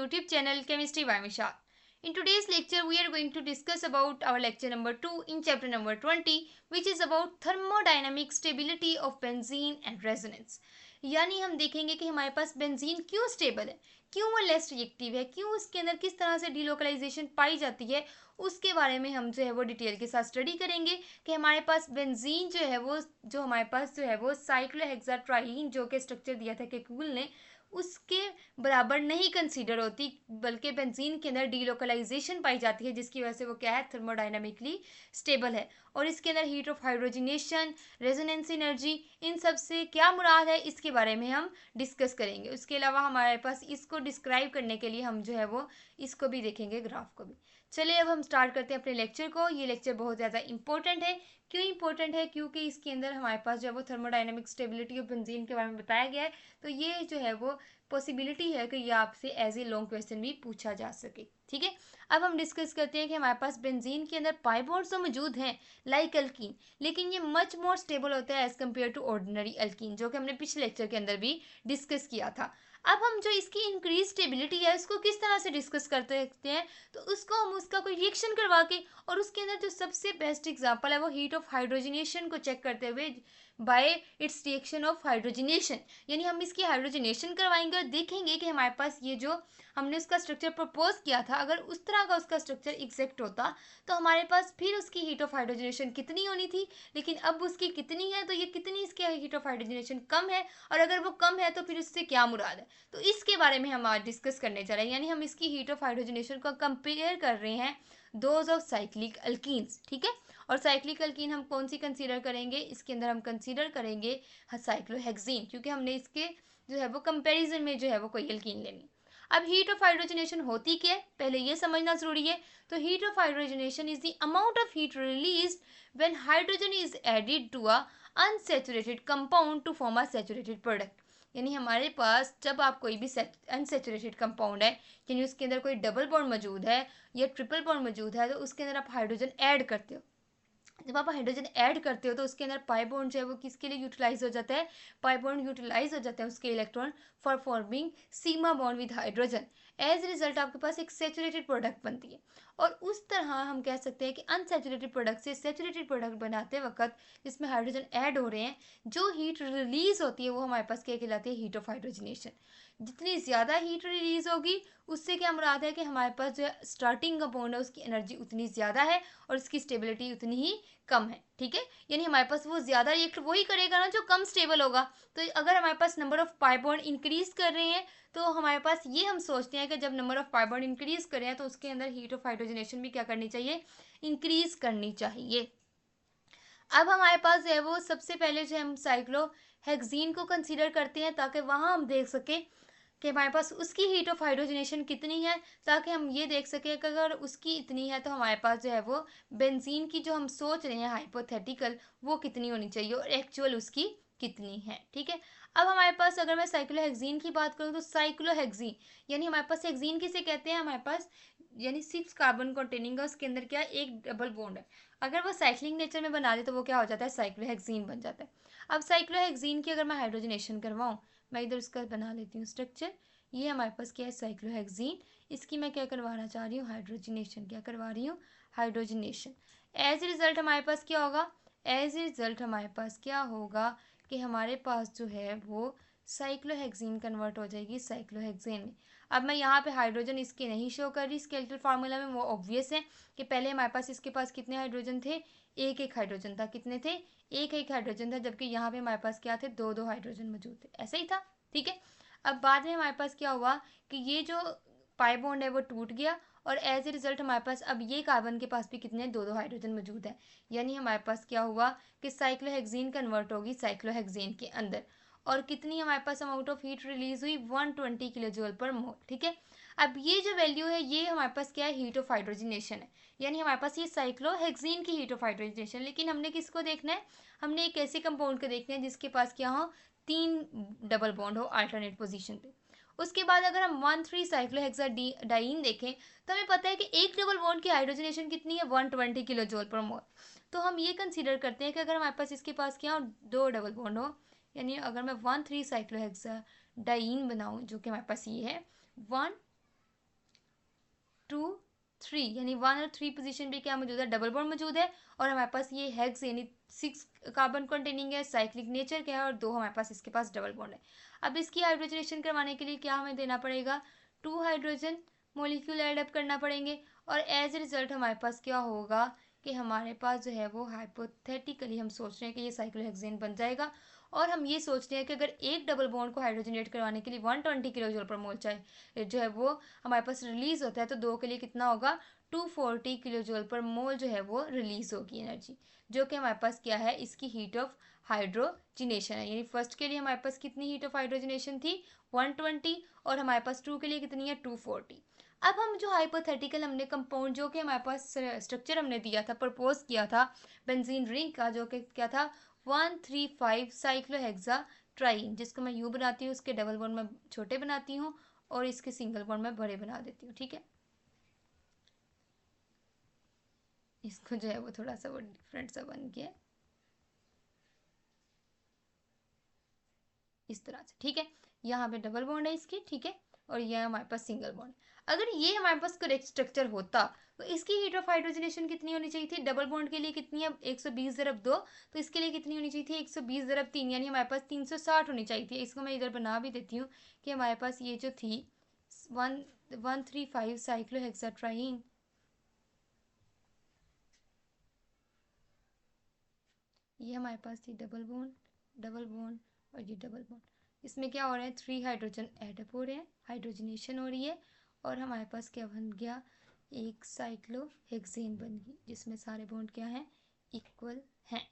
YouTube channel Chemistry by Mishal. In today's lecture, we are going to discuss about our lecture number 2 in chapter number 20, which is about thermodynamic stability of benzene and resonance. यानी हम देखेंगे कि हमारे पास benzene क्यों stable है, क्यों वो less reactive है, क्यों उसके अंदर किस तरह से डीलोकलाइजेशन पाई जाती है, उसके बारे में हम जो है वो डिटेल के साथ स्टडी करेंगे कि हमारे पास बेंजीन जो हमारे पास जो है वो साइक्लोहेक्साट्राईन जो कि स्ट्रक्चर दिया था केकुल ने, उसके बराबर नहीं कंसीडर होती, बल्कि बेंजीन के अंदर डीलोकलाइजेशन पाई जाती है, जिसकी वजह से वो क्या है, थर्मोडाइनमिकली स्टेबल है। और इसके अंदर heat of hydrogenation, resonance energy, इन सब से क्या मुराद है, इसके बारे में हम डिस्कस करेंगे। उसके अलावा हमारे पास इसको डिस्क्राइब करने के लिए हम जो है वो इसको भी देखेंगे, ग्राफ को भी। चलिए अब हम स्टार्ट करते हैं अपने लेक्चर को। ये लेक्चर बहुत ज़्यादा इंपॉर्टेंट है। क्यों इंपॉर्टेंट है? क्योंकि इसके अंदर हमारे पास जो है वो थर्मोडाइनमिक स्टेबिलिटी ऑफ बेंजीन के बारे में बताया गया है। तो ये जो है वो पॉसिबिलिटी है कि ये आपसे एज ए लॉन्ग क्वेश्चन भी पूछा जा सके। ठीक है, अब हम डिस्कस करते हैं कि हमारे पास बेंजीन के अंदर पाई बॉन्ड्स तो मौजूद हैं लाइक अल्कीन, लेकिन ये मच मोर स्टेबल होता है as compared to ordinary alkene, जो कि हमने पिछले लेक्चर के अंदर भी डिस्कस किया था। अब हम जो इसकी इंक्रीज स्टेबिलिटी है उसको किस तरह से डिस्कस करते हैं, तो उसको हम उसका कोई रिएक्शन करवा के, और उसके अंदर जो सबसे बेस्ट एग्जांपल है वो हीट ऑफ हाइड्रोजनेशन को चेक करते हुए bye it's reaction of hydrogenation, यानी हम इसकी हाइड्रोजनेशन करवाएंगे और देखेंगे कि हमारे पास ये जो हमने उसका स्ट्रक्चर प्रपोज किया था, अगर उस तरह का उसका स्ट्रक्चर एग्जैक्ट होता तो हमारे पास फिर उसकी हीट ऑफ हाइड्रोजनेशन कितनी होनी थी, लेकिन अब उसकी कितनी है, तो ये कितनी इसकी हीट ऑफ हाइड्रोजनेशन कम है, और अगर वो कम है तो फिर उससे क्या मुराद है, तो इसके बारे में हम आज डिस्कस करने जा रहे हैं। यानी हम इसकी हीट ऑफ हाइड्रोजनेशन को कंपेयर कर रहे हैं दोज ऑफ साइक्लिक अल्कीन्स। ठीक है, और साइक्लिक अल्कीन हम कौन सी कंसीडर करेंगे, इसके अंदर हम कंसीडर करेंगे साइक्लोहेक्सीन, क्योंकि हमने इसके जो है वो कंपैरिजन में जो है वो कोई अल्कीन लेनी। अब हीट ऑफ हाइड्रोजनेशन होती क्या है, पहले ये समझना जरूरी है। तो heat of hydrogenation is the amount of heat released when hydrogen is added to a unsaturated compound to form a saturated product. यानी हमारे पास जब आप कोई भी अनसेचुरेटेड कंपाउंड है, यानी उसके अंदर कोई डबल बॉन्ड मौजूद है या ट्रिपल बॉन्ड मौजूद है, तो उसके अंदर आप हाइड्रोजन ऐड करते हो। जब आप हाइड्रोजन ऐड करते हो तो उसके अंदर पाई बॉन्ड जो है वो किसके लिए यूटिलाइज हो जाता है, पाई बॉन्ड यूटिलाइज हो जाता है उसके electron for forming sigma bond with hydrogen. As result आपके पास एक सेचुरेटेड प्रोडक्ट बनती है। और उस तरह हम कह सकते हैं कि अनसेचुरेटेड प्रोडक्ट से सेचुरेटेड प्रोडक्ट बनाते वक्त जिसमें हाइड्रोजन ऐड हो रहे हैं, जो हीट रिलीज होती है वो हमारे पास क्या कहलाती है, हीट ऑफ हाइड्रोजनेशन। जितनी ज़्यादा हीट रिलीज होगी उससे क्या मुराद है कि हमारे पास जो स्टार्टिंग कंपाउंड है उसकी एनर्जी उतनी ज़्यादा है और उसकी स्टेबिलिटी उतनी ही कम है। ठीक है, यानी हमारे पास वो ज़्यादा रिएक्ट वही करेगा ना जो कम स्टेबल होगा। तो अगर हमारे पास number of pi bond increase कर रहे हैं, तो हमारे पास ये हम सोचते हैं कि जब number of pi bond increase कर रहे हैं तो उसके अंदर हीट ऑफ हाइड्रोजनेशन भी क्या करनी चाहिए, इंक्रीज करनी चाहिए। अब हमारे पास जो है वो सबसे पहले जो हम साइक्लोहेक्सीन को कंसीडर करते हैं, ताकि वहाँ हम देख सकें कि हमारे पास उसकी हीट ऑफ हाइड्रोजनेशन कितनी है, ताकि हम ये देख सकें कि अगर उसकी इतनी है तो हमारे पास जो है वो बेंजीन की जो हम सोच रहे हैं हाइपोथेटिकल, वो कितनी होनी चाहिए और एक्चुअल उसकी कितनी है। ठीक है, अब हमारे पास अगर मैं साइक्लोहेक्सीन की बात करूँ तो साइक्लोहेक्सीन यानी हमारे पास हेक्सीन किसे कहते हैं, हमारे पास यानी 6 कार्बन कंटेनिंग है, उसके अंदर क्या है, एक डबल बॉन्ड है। अगर वो साइक्लिंग नेचर में बना दे तो वो क्या हो जाता है, साइक्लोहेक्सीन बन जाता है। अब साइक्लोहेक्सीन की अगर मैं हाइड्रोजनेशन करवाऊँ, मैं इधर उसका बना लेती हूँ स्ट्रक्चर। ये हमारे पास क्या है, साइक्लोहेक्सीन। इसकी मैं क्या करवाना चाह रही हूँ, हाइड्रोजनेशन। क्या करवा रही हूँ, हाइड्रोजनेशन। एज रिजल्ट हमारे पास क्या होगा, एज रिजल्ट हमारे पास क्या होगा कि हमारे पास जो है वो साइक्लोहेक्सीन कन्वर्ट हो जाएगी साइक्लोहेक्सेन में। अब मैं यहाँ पे हाइड्रोजन इसके नहीं शो कर रही स्केलेटल फार्मूला में, वो ऑब्वियस है कि पहले हमारे पास इसके पास कितने हाइड्रोजन थे, एक एक हाइड्रोजन था। कितने थे, एक एक हाइड्रोजन था, जबकि यहाँ पे हमारे पास क्या थे, दो दो हाइड्रोजन मौजूद थे। ऐसा ही था। ठीक है, अब बाद में हमारे पास क्या हुआ कि ये जो पाई बॉन्ड है वो टूट गया, और एज ए रिजल्ट हमारे पास अब ये कार्बन के पास भी कितने, दो दो हाइड्रोजन मौजूद है। यानी हमारे पास क्या हुआ कि साइक्लोहेक्सीन कन्वर्ट होगी साइक्लोहेक्सेन के अंदर, और कितनी हमारे पास अमाउंट ऑफ हीट रिलीज हुई, 120 किलो जूल पर मोल। ठीक है, अब ये जो वैल्यू है ये हमारे पास क्या है, हीट ऑफ हाइड्रोजनेशन है। यानी हमारे पास ये साइक्लोहेक्सीन की हीट ऑफ हाइड्रोजनेशन। लेकिन हमने किसको देखना है, हमने एक ऐसे कंपाउंड को देखना है जिसके पास क्या हो, 3 डबल बॉन्ड हो अल्टरनेट पोजीशन पे। उसके बाद अगर हम 1,3 साइक्लोहेक्साडाइन देखें तो हमें पता है कि एक डबल बॉन्ड की हाइड्रोजनेशन कितनी है, 120 किलो जूल पर मोल। तो हम ये कंसीडर करते हैं कि अगर हमारे पास इसके पास क्या हो, 2 डबल बॉन्ड हो, यानी अगर मैं 1,3 साइक्लोहेक्साडाइन बनाऊं जो कि हमारे पास ये है 1 2 3 यानी 1 और 3 पोजीशन पे क्या मौजूद है, डबल बॉन्ड मौजूद है। और हमारे पास ये हेक्स यानी 6 कार्बन कंटेनिंग है, साइक्लिक नेचर का है, और 2 हमारे पास इसके पास डबल बॉन्ड है। अब इसकी हाइड्रोजनेशन करवाने के लिए क्या हमें देना पड़ेगा, 2 हाइड्रोजन मोलिक्यूल ऐड अप करना पड़ेंगे। और एज ए रिजल्ट हमारे पास क्या होगा कि हमारे पास जो है वो हाइपोथेटिकली हम सोच रहे हैं कि ये साइक्लोहेक्सेन बन जाएगा। और हम ये सोच रहे हैं कि अगर एक डबल बॉन्ड को हाइड्रोजनेट करवाने के लिए 120 किलो जूल पर मोल चाहे जो है वो हमारे पास रिलीज होता है, तो 2 के लिए कितना होगा, 240 किलो जूल पर मोल जो है वो रिलीज होगी एनर्जी, जो कि हमारे पास क्या है, इसकी हीट ऑफ हाइड्रोजिनेशन है। यानी फर्स्ट के लिए हमारे पास कितनी हीट ऑफ हाइड्रोजिनेशन थी, 120, और हमारे पास 2 के लिए कितनी है, 240। अब हम जो हाइपोथेटिकल हमने कंपाउंड जो कि हमारे पास स्ट्रक्चर हमने दिया था, प्रपोज किया था बेंजीन रिंग का, जो कि क्या था, 135 साइक्लोहेक्सा ट्राइन, जिसको मैं यू बनाती हूँ, उसके डबल बॉन्ड में छोटे बनाती हूँ और इसके सिंगल बॉन्ड में बड़े बना देती हूँ। ठीक है, इसको जो है वो थोड़ा सा वो डिफरेंट सा बन गया इस तरह से। ठीक है, यहाँ पे डबल बॉन्ड है इसकी, ठीक है, और यह हमारे पास सिंगल बॉन्ड। अगर ये हमारे पास करेक्ट स्ट्रक्चर होता तो इसकी हीट ऑफ हाइड्रोजनेशन कितनी होनी चाहिए थी, डबल बॉन्ड के लिए कितनी है, 120 ज़रब 2, तो इसके लिए कितनी होनी चाहिए थी, 120 ज़रब 3, यानी हमारे पास 360 होनी चाहिए थी। इसको मैं इधर बना भी देती हूँ कि हमारे पास ये जो थी 135 साइक्लोहेक्साट्राइन, ये हमारे पास थी डबल बॉन्ड, डबल बॉन्ड, और ये डबल बॉन्ड। इसमें क्या हो रहा है, 3 हाइड्रोजन एडअप हो रहे हैं, हाइड्रोजनेशन हो रही है, और हमारे पास क्या बन गया, एक साइक्लोहेक्सेन बन गई, जिसमें सारे बॉन्ड क्या हैं, इक्वल हैं।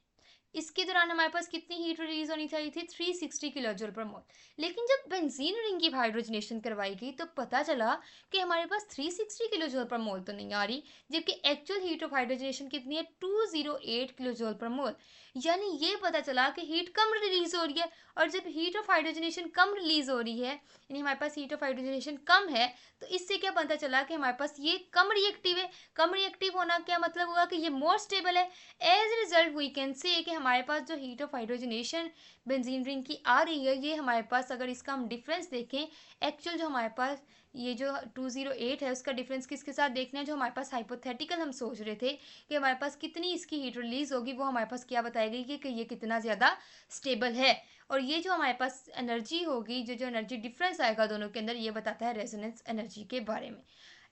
इसके दौरान हमारे पास कितनी हीट रिलीज होनी चाहिए थी, 360 किलो जूल पर मोल। लेकिन जब बेंजीन रिंग की हाइड्रोजनेशन करवाई गई तो पता चला कि हमारे पास 360 किलो जूल पर मोल तो नहीं आ रही, जबकि एक्चुअल हीट ऑफ हाइड्रोजनेशन कितनी है, 208 किलो जूल पर मोल। यानी ये पता चला कि हीट कम रिलीज हो रही है। और जब heat of hydrogenation come release हो रही है, यानी हमारे पास हीट ऑफ हाइड्रोजनेशन कम है, तो इससे क्या पता चला कि हमारे पास ये कम रिएक्टिव है। कम रिएक्टिव होना क्या मतलब हुआ कि ये मोर स्टेबल है। As result we can say कि हमारे पास जो heat of hydrogenation benzene ring की आ रही है, ये हमारे पास अगर इसका हम डिफरेंस देखें, एक्चुअल जो हमारे पास ये जो 208 है उसका डिफरेंस किसके साथ देखना है, जो हमारे पास हाइपोथेटिकल हम सोच रहे थे कि हमारे पास कितनी इसकी हीट रिलीज होगी, वो हमारे पास क्या बताएगी कि ये कितना ज़्यादा स्टेबल है। और ये जो हमारे पास एनर्जी होगी, जो जो एनर्जी डिफरेंस आएगा दोनों के अंदर, ये बताता है रेजोनेंस एनर्जी के बारे में।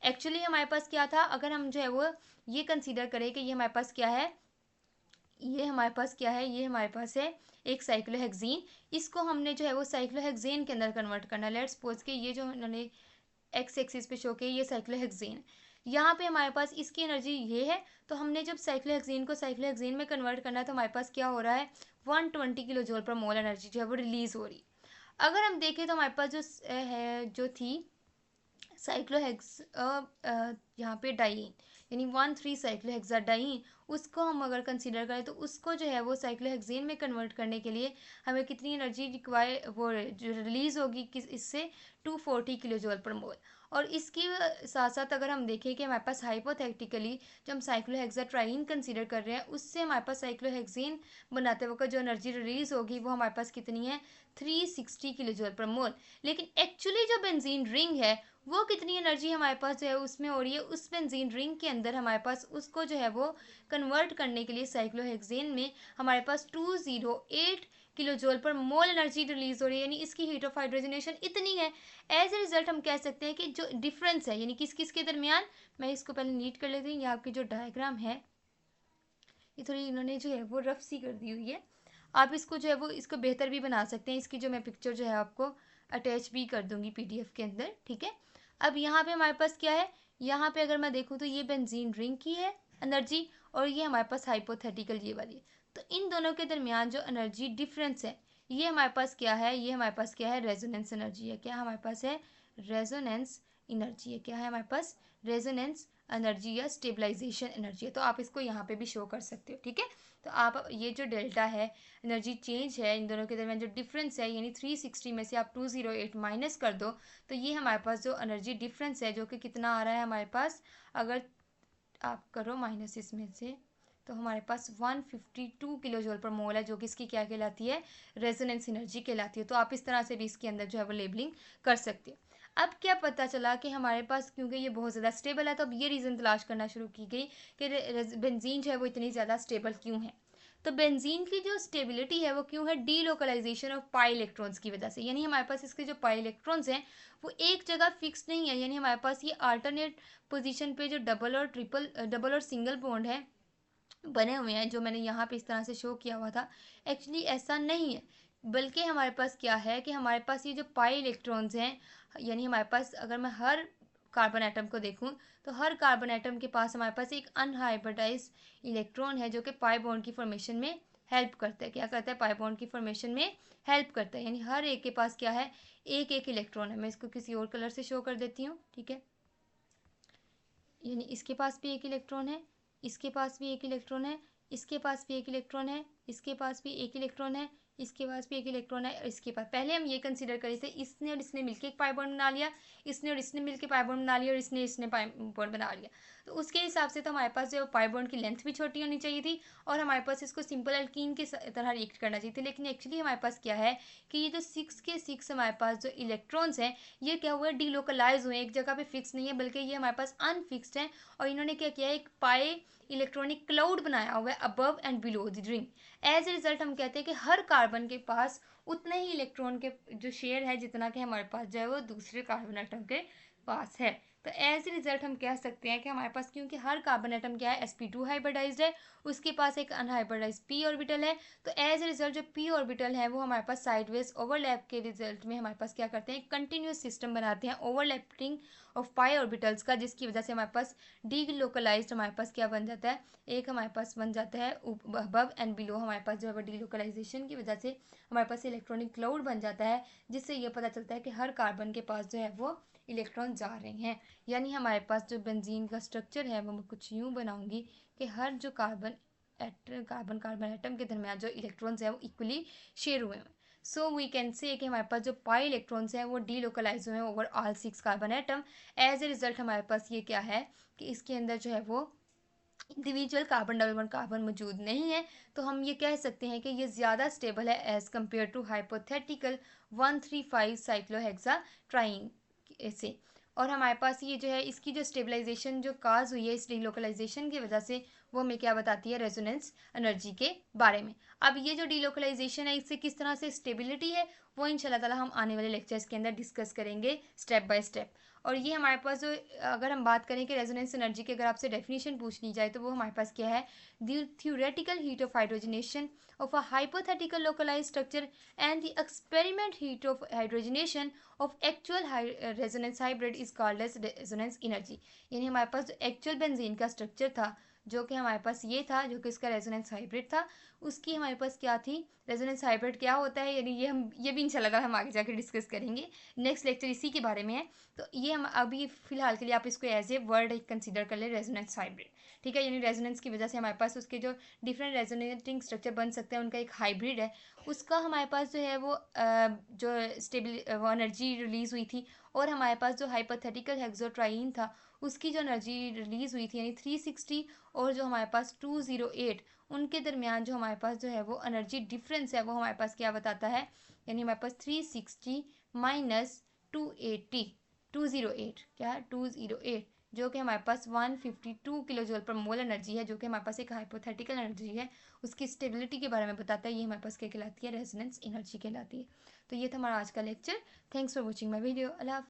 एक्चुअली हमारे पास क्या था, अगर हम जो है वो ये कंसीडर करें कि ये हमारे पास क्या है, ये हमारे पास क्या है, ये हमारे पास है एक साइक्लोहेक्सीन। इसको हमने जो है वो साइक्लोहेक्सेन के अंदर कन्वर्ट करना है। लेट्स सपोज कि ये जो इन्होंने एक्स एक्सिस पे शो किया, ये साइक्लोहेक्सेन है, यहाँ पे हमारे पास इसकी एनर्जी ये है। तो हमने जब साइक्लोहेक्सेन को साइक्लोहेक्सेन में कन्वर्ट करना है, तो हमारे पास क्या हो रहा है, 120 किलो जूल पर मोल एनर्जी जो है वो रिलीज हो रही। अगर हम देखें तो हमारे पास जो है जो थी साइक्लोहेक्स यहाँ पे डाइन, यानी 13 साइक्लोहेक्साडाइन, उसको हम अगर कंसीडर करें तो उसको जो है वो साइक्लोहेक्सेन में कन्वर्ट करने के लिए हमें कितनी एनर्जी रिक्वायर वो जो रिलीज होगी किस इससे, 240 किलो जूल पर मोल। और इसकी साथ साथ अगर हम देखें कि हमारे पास हाइपोथेटिकली जो हम साइक्लोहेक्साट्राइन कंसीडर कर रहे हैं, उससे हमारे पास साइक्लोहेक्सेन बनाते वक्त जो एनर्जी रिलीज होगी वो हमारे पास कितनी है, 360 किलो जूल पर मोल। लेकिन एक्चुअली जो बेंजीन रिंग है वो कितनी एनर्जी हमारे पास जो है उसमें हो रही है, उस बेंजीन रिंग के अंदर हमारे पास उसको जो है वो कन्वर्ट करने के लिए साइक्लोहेक्सेन में हमारे पास 208 किलो जूल पर मोल एनर्जी रिलीज हो रही है, यानी इसकी हीट ऑफ हाइड्रोजनेशन इतनी है। एज ए रिजल्ट हम कह सकते हैं कि जो डिफरेंस है, यानी किस किस के दरमियान, मैं इसको पहले नीट कर लेती हूँ। ये आपकी जो डायग्राम है ये थोड़ी इन्होंने जो है वो रफ सी कर दी हुई है, आप इसको जो है वो इसको बेहतर भी बना सकते हैं। इसकी जो मैं पिक्चर जो है आपको अटैच भी कर दूंगी पीडीएफ के अंदर, ठीक है। अब यहाँ पे हमारे पास क्या है, यहाँ पे अगर मैं देखूँ तो ये बेंजीन रिंग की है एनर्जी, और ये हमारे पास हाइपोथेटिकल ये वाली है। तो इन दोनों के दरमियान जो एनर्जी डिफरेंस है, ये हमारे पास क्या है, ये हमारे पास क्या है, रेजोनेंस एनर्जी है। क्या हमारे पास है, रेजोनेंस एनर्जी है। क्या है हमारे पास, रेजोनेंस एनर्जी या स्टेबलाइजेशन एनर्जी है। तो आप इसको यहाँ पे भी शो कर सकते हो, ठीक है। तो आप ये जो डेल्टा है, एनर्जी चेंज है, इन दोनों के दरमियान जो डिफरेंस है, यानी 360 में से आप 208 माइनस कर दो, तो ये हमारे पास जो एनर्जी डिफरेंस है, जो कि कितना आ रहा है हमारे पास, अगर आप करो माइनस इसमें से, तो हमारे पास 152 किलो जूल पर मोल है, जो कि इसकी क्या कहलाती है, रेजोनेंस एनर्जी कहलाती है। तो आप इस तरह से भी इसके अंदर जो है वो लेबलिंग कर सकते हो। अब क्या पता चला कि हमारे पास क्योंकि ये बहुत ज़्यादा स्टेबल है, तो अब ये रीज़न तलाश करना शुरू की गई कि बेंजीन जो है वो इतनी ज़्यादा स्टेबल क्यों है। तो बेंजीन की जो स्टेबिलिटी है वो क्यों है, डीलोकलाइजेशन ऑफ पाई इलेक्ट्रॉन्स की वजह से। यानी हमारे पास इसके जो पाई इलेक्ट्रॉन्स हैं वो एक जगह फिक्स नहीं है, यानी हमारे पास ये अल्टरनेट पोजीशन पे जो डबल और सिंगल बॉन्ड है बने हुए हैं, जो मैंने यहाँ पे इस तरह से शो किया हुआ था, एक्चुअली ऐसा नहीं है। बल्कि हमारे पास क्या है कि हमारे पास ये जो पाई इलेक्ट्रॉन्स हैं, यानी हमारे पास अगर मैं हर कार्बन एटम को देखूं तो हर कार्बन एटम के पास हमारे पास एक अनहाइब्रिडाइज इलेक्ट्रॉन है जो कि पाई बॉन्ड की फॉर्मेशन में हेल्प करता है। क्या करता है, पाई बॉन्ड की फॉर्मेशन में हेल्प करता है। यानी हर एक के पास क्या है, एक एक इलेक्ट्रॉन है। मैं इसको किसी और कलर से शो कर देती हूँ, ठीक है। यानी इसके पास भी एक इलेक्ट्रॉन है, इसके पास भी एक इलेक्ट्रॉन है, इसके पास भी एक इलेक्ट्रॉन है, इसके पास भी एक इलेक्ट्रॉन है, इसके पास भी एक इलेक्ट्रॉन है, और इसके पास पहले हम ये कंसीडर करे थे इसने और इसने मिलकर एक पाई बॉन्ड बना लिया, इसने और इसने मिलकर पाई बॉन्ड बना लिया, और इसने पाई बॉन्ड बना लिया। तो उसके हिसाब से तो हमारे पास जो पाई बॉन्ड की लेंथ भी छोटी होनी चाहिए थी और हमारे पास इसको सिंपल अल्कीन के तरह रिएक्ट करना चाहिए था। लेकिन एक्चुअली हमारे पास क्या है कि ये जो 6 के 6 हमारे पास जो इलेक्ट्रॉन्स हैं ये क्या हुआ है, डीलोकलाइज हुए, एक जगह पे फिक्स नहीं है बल्कि ये हमारे पास अनफिक्स्ड है। और इन्होंने क्या किया है, एक पाई इलेक्ट्रॉनिक क्लाउड बनाया हुआ है above and below the ring. As a result हम कहते हैं कि हर कार्बन के पास उतने ही इलेक्ट्रॉन के जो शेयर है जितना कि हमारे पास जो है वो दूसरे कार्बन एटम के पास है। तो एज ए रिजल्ट हम कह सकते हैं कि हमारे पास क्योंकि हर कार्बन एटम क्या है, sp2 हाइब्रिडाइज्ड है, उसके पास एक अनहाइब्रिडाइज्ड p ऑर्बिटल है। तो एज ए रिजल्ट जो p ऑर्बिटल है वो हमारे पास साइडवेज ओवरलैप के रिजल्ट में हमारे पास क्या करते हैं, कंटिन्यूस सिस्टम बनाते हैं ओवरलैपिंग ऑफ पाई ऑर्बिटल्स का, जिसकी वजह से हमारे पास डीलोकलाइज्ड हमारे पास क्या बन जाता है, एक हमारे पास बन जाता है अबव एंड बिलो। हमारे पास जो है डीलोकलाइजेशन की वजह से हमारे पास इलेक्ट्रॉनिक क्लाउड बन जाता है, जिससे ये पता चलता है कि हर कार्बन के पास जो है वो इलेक्ट्रॉन जा रहे हैं। यानी हमारे पास जो बेंजीन का स्ट्रक्चर है वो मैं कुछ यूँ बनाऊंगी कि हर जो कार्बन एटम के दरमियान जो इलेक्ट्रॉन्स है वो इक्वली शेयर हुए हैं। सो वी कैन से कि हमारे पास जो पाई इलेक्ट्रॉन्स हैं वो डीलोकलाइज हुए हैं over all 6 carbon atom. As a result हमारे पास ये क्या है कि इसके अंदर जो है वो individual carbon double bond carbon मौजूद नहीं है। तो हम ये कह सकते हैं कि ये ज़्यादा स्टेबल है एज कम्पेयर टू हाइपोथेटिकल 135 साइक्लोहेक्सा ट्राइन से। और हमारे पास ये जो है इसकी जो स्टेबलाइजेशन जो काज हुई है इस डीलोकलाइजेशन की वजह से, वो हमें क्या बताती है, रेजोनेंस एनर्जी के बारे में। अब ये जो डीलोकलाइजेशन है इससे किस तरह से स्टेबिलिटी है वो इंशाल्लाह ताला हम आने वाले लेक्चर्स के अंदर डिस्कस करेंगे स्टेप बाय स्टेप। और ये हमारे पास जो अगर हम बात करें कि रेजोनेंस एनर्जी की अगर आपसे डेफिनेशन पूछ ली जाए तो वो हमारे पास क्या है, the theoretical heat of hydrogenation of a hypothetical localized structure and the experiment heat of hydrogenation of actual resonance hybrid is called as resonance energy। यानी हमारे पास जो एक्चुअल बेंजीन का स्ट्रक्चर था जो कि हमारे पास ये था, जो कि इसका रेजोनेंस हाइब्रिड था, उसकी हमारे पास क्या थी, रेजोनेंस हाइब्रिड क्या होता है, यानी ये भी इंशाल्लाह हम आगे जाकर डिस्कस करेंगे। नेक्स्ट लेक्चर इसी के बारे में है। तो ये हम अभी फिलहाल के लिए आप इसको एज ए वर्ड कंसिडर कर ले, रेजोनेंस हाइब्रिड, ठीक है। यानी रेजोनेंस की वजह से हमारे पास उसके जो डिफरेंट रेजोनेटिंग स्ट्रक्चर बन सकते हैं उनका एक हाइब्रिड है, उसका हमारे पास जो है वो जो स्टेबल वो एनर्जी रिलीज़ हुई थी। और हमारे पास जो हाइपोथेटिकल हेक्सोट्राइन था उसकी जो एनर्जी रिलीज़ हुई थी यानी 360 और जो हमारे पास 208, उनके दरमियान जो हमारे पास जो है वो एनर्जी डिफरेंस है वो हमारे पास क्या बताता है, यानी हमारे पास 360 माइनस 280 208 क्या है 208, जो कि हमारे पास 152 किलो जूल पर मोल एनर्जी है, जो कि हमारे पास एक हाइपोथेटिकल एनर्जी है। उसकी स्टेबिलिटी के बारे में बताता है, ये हमारे पास क्या कहलाती है, रेजोनेंस एनर्जी कहलाती है। तो ये था हमारा आज का lecture. Thanks for watching my video. Allah.